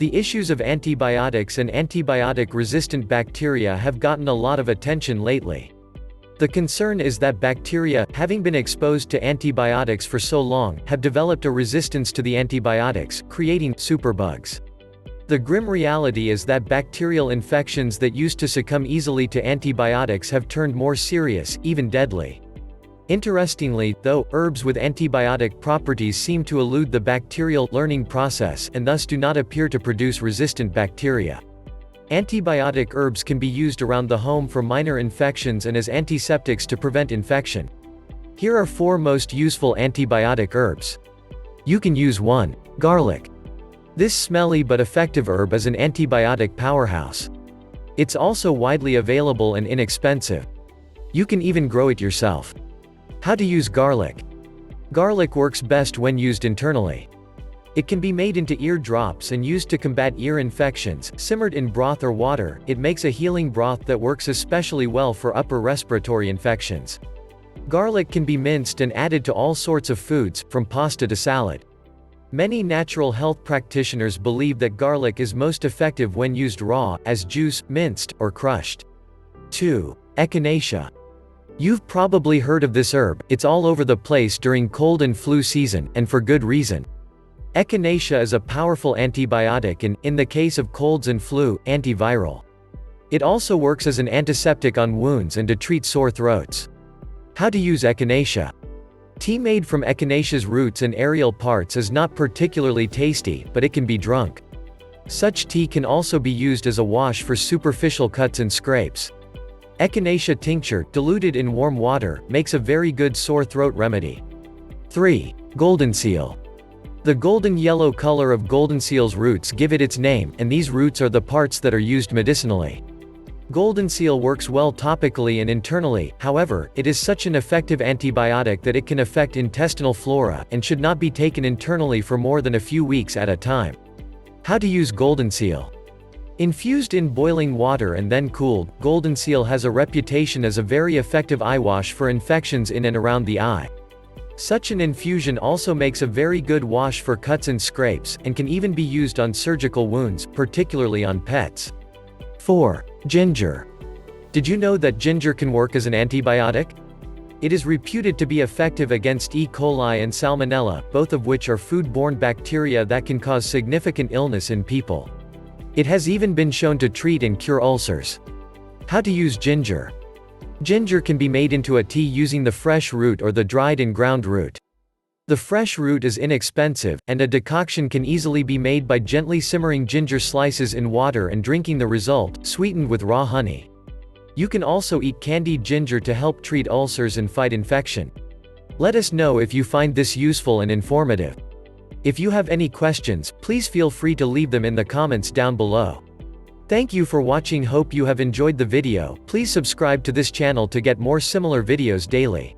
The issues of antibiotics and antibiotic-resistant bacteria have gotten a lot of attention lately. The concern is that bacteria, having been exposed to antibiotics for so long, have developed a resistance to the antibiotics, creating superbugs. The grim reality is that bacterial infections that used to succumb easily to antibiotics have turned more serious, even deadly. Interestingly, though, herbs with antibiotic properties seem to elude the bacterial learning process and thus do not appear to produce resistant bacteria. Antibiotic herbs can be used around the home for minor infections and as antiseptics to prevent infection. Here are 4 most useful antibiotic herbs. You can use 1. Garlic. This smelly but effective herb is an antibiotic powerhouse. It's also widely available and inexpensive. You can even grow it yourself. How to use garlic. Garlic works best when used internally. It can be made into ear drops and used to combat ear infections. Simmered in broth or water, it makes a healing broth that works especially well for upper respiratory infections. Garlic can be minced and added to all sorts of foods, from pasta to salad. Many natural health practitioners believe that garlic is most effective when used raw, as juice, minced, or crushed. 2. Echinacea. You've probably heard of this herb. It's all over the place during cold and flu season, and for good reason. Echinacea is a powerful antibiotic and, in the case of colds and flu, antiviral. It also works as an antiseptic on wounds and to treat sore throats. How to use echinacea. Tea made from echinacea's roots and aerial parts is not particularly tasty, but it can be drunk. Such tea can also be used as a wash for superficial cuts and scrapes. Echinacea tincture, diluted in warm water, makes a very good sore throat remedy. 3. Goldenseal. The golden yellow color of goldenseal's roots give it its name, and these roots are the parts that are used medicinally. Goldenseal works well topically and internally. However, it is such an effective antibiotic that it can affect intestinal flora, and should not be taken internally for more than a few weeks at a time. How to use goldenseal. Infused in boiling water and then cooled, goldenseal has a reputation as a very effective eye wash for infections in and around the eye. Such an infusion also makes a very good wash for cuts and scrapes, and can even be used on surgical wounds, particularly on pets. 4. Ginger. Did you know that ginger can work as an antibiotic? It is reputed to be effective against E. coli and Salmonella, both of which are food-borne bacteria that can cause significant illness in people. It has even been shown to treat and cure ulcers. How to use ginger. Ginger can be made into a tea using the fresh root or the dried and ground root. The fresh root is inexpensive, and a decoction can easily be made by gently simmering ginger slices in water and drinking the result, sweetened with raw honey. You can also eat candied ginger to help treat ulcers and fight infection. Let us know if you find this useful and informative. If you have any questions, please feel free to leave them in the comments down below. Thank you for watching. Hope you have enjoyed the video. Please subscribe to this channel to get more similar videos daily.